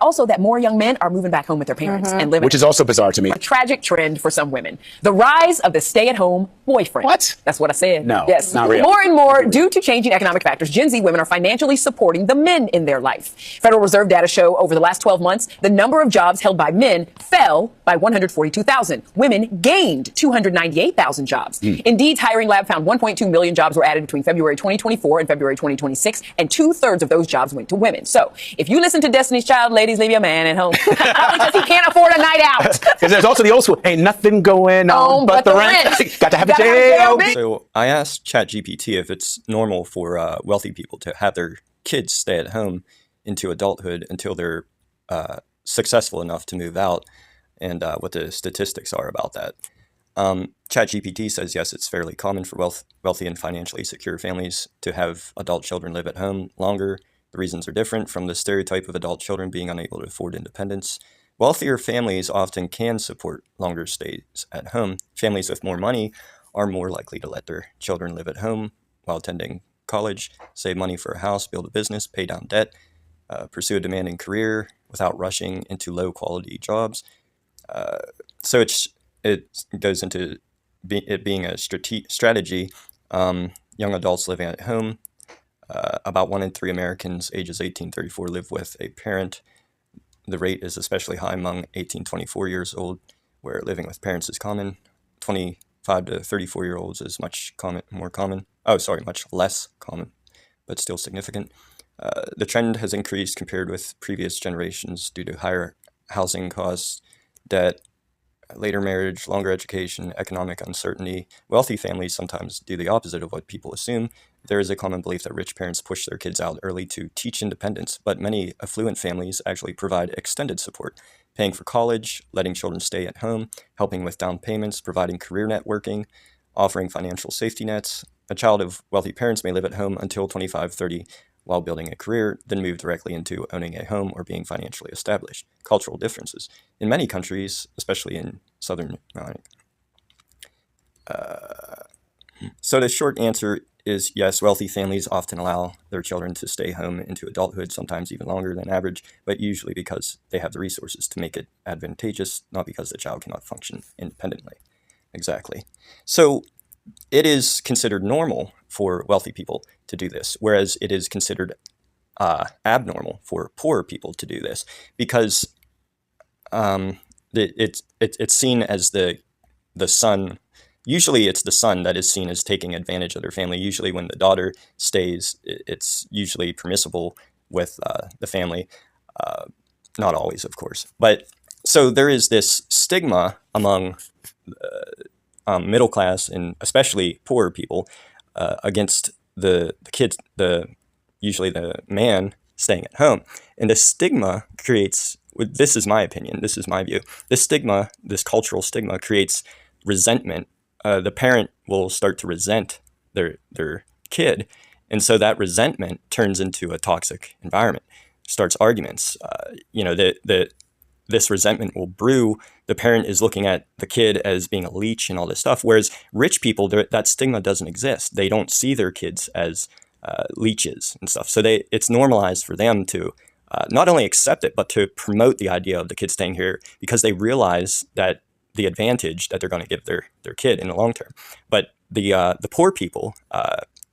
Also, that more young men are moving back home with their parents and living. Which is also bizarre to me. A tragic trend for some women. The rise of the stay-at-home boyfriend. What? That's what I said. No, yes. not real. More and more, due to changing economic factors, Gen Z women are financially supporting the men in their life. Federal Reserve data show over the last 12 months, the number of jobs held by men fell by 142,000. Women gained 298,000 jobs. Indeed's hiring lab found 1.2 million jobs were added between February 2024 and February 2026, and 2/3 of those jobs went to women. So, if you listen to Destiny's Child, ladies, leave your man at home. Because he can't afford a night out. Because there's also the old school, ain't nothing going on but the rent. Got to have a J.O.B. So I asked ChatGPT if it's normal for wealthy people to have their kids stay at home into adulthood until they're successful enough to move out, and what the statistics are about that. ChatGPT says yes, it's fairly common for wealthy and financially secure families to have adult children live at home longer. The reasons are different, from the stereotype of adult children being unable to afford independence. Wealthier families often can support longer stays at home. Families with more money are more likely to let their children live at home while attending college, save money for a house, build a business, pay down debt, pursue a demanding career without rushing into low-quality jobs. So it goes into it being a strategy. Young adults living at home. About 1 in 3 Americans ages 18-34 live with a parent. The rate is especially high among 18-24 years old, where living with parents is common. 25 to 34-year-olds is much less common, but still significant. The trend has increased compared with previous generations due to higher housing costs, debt, later marriage, longer education, economic uncertainty. Wealthy families sometimes do the opposite of what people assume. There is a common belief that rich parents push their kids out early to teach independence, but many affluent families actually provide extended support, paying for college, letting children stay at home, helping with down payments, providing career networking, offering financial safety nets. A child of wealthy parents may live at home until 25-30 while building a career, then move directly into owning a home or being financially established. Cultural differences. In many countries, especially in southern... So the short answer is yes, wealthy families often allow their children to stay home into adulthood, sometimes even longer than average, but usually because they have the resources to make it advantageous, not because the child cannot function independently. Exactly. So it is considered normal for wealthy people to do this, whereas it is considered abnormal for poor people to do this, because it's seen as the son. Usually it's the son that is seen as taking advantage of their family. Usually when the daughter stays, it's usually permissible with the family. Not always, of course. But so there is this stigma among middle class and especially poorer people against the kids, usually the man staying at home. And the stigma creates, this is my opinion, this is my view, this stigma, this cultural stigma creates resentment. The parent will start to resent their kid, and so that resentment turns into a toxic environment, starts arguments. This resentment will brew. The parent is looking at the kid as being a leech and all this stuff, whereas rich people, that stigma doesn't exist. They don't see their kids as leeches and stuff. So it's normalized for them to not only accept it, but to promote the idea of the kid staying here because they realize that the advantage that they're going to give their kid in the long term. But the poor people,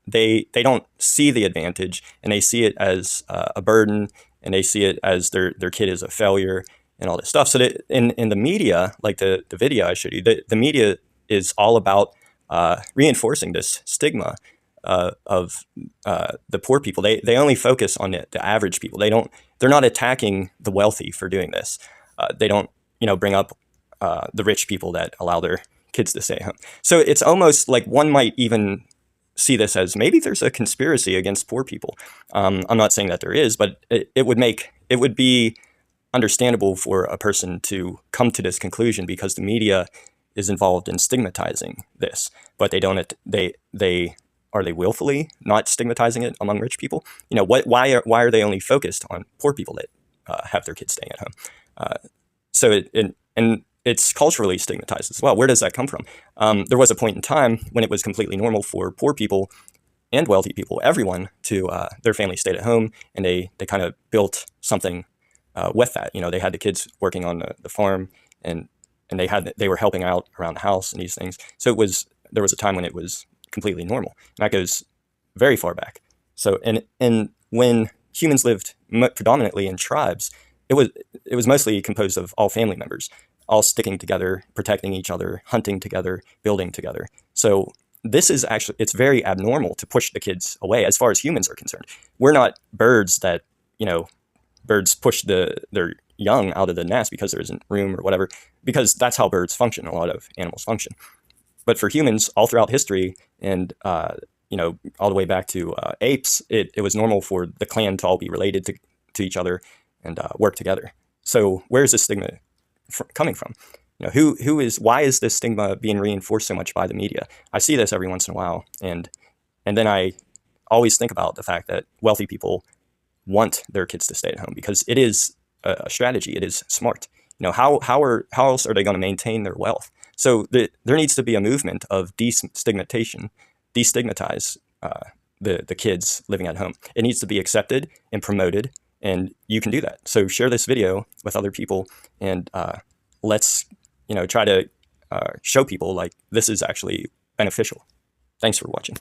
they don't see the advantage, and they see it as a burden, and they see it as their kid is a failure and all this stuff. So that in the media, like the video I showed you, the media is all about reinforcing this stigma of the poor people. They only focus on the average people. They're not attacking the wealthy for doing this. They don't bring up the rich people that allow their kids to stay home. So it's almost like one might even see this as maybe there's a conspiracy against poor people. I'm not saying that there is, but it would be understandable for a person to come to this conclusion because the media is involved in stigmatizing this, but are they willfully not stigmatizing it among rich people? Why are they only focused on poor people that have their kids staying at home? And it's culturally stigmatized as well. Where does that come from? There was a point in time when it was completely normal for poor people and wealthy people, everyone, to their family stayed at home, and they kind of built something with that. They had the kids working on the farm, and they were helping out around the house and these things. So there was a time when it was completely normal. And that goes very far back. So and when humans lived predominantly in tribes, it was mostly composed of all family members, all sticking together, protecting each other, hunting together, building together. So this is actually, it's very abnormal to push the kids away as far as humans are concerned. We're not birds that, birds push their young out of the nest because there isn't room or whatever, because that's how birds function. A lot of animals function. But for humans, all throughout history, and all the way back to apes, it was normal for the clan to all be related to each other and work together. So where is this stigma coming from? Why is this stigma being reinforced so much by the media? I see this every once in a while, and then I always think about the fact that wealthy people want their kids to stay at home because it is a strategy. It is smart. How else are they going to maintain their wealth? So there needs to be a movement of destigmatization, destigmatize the kids living at home. It needs to be accepted and promoted, and you can do that. So share this video with other people, and let's try to show people like this is actually beneficial. Thanks for watching.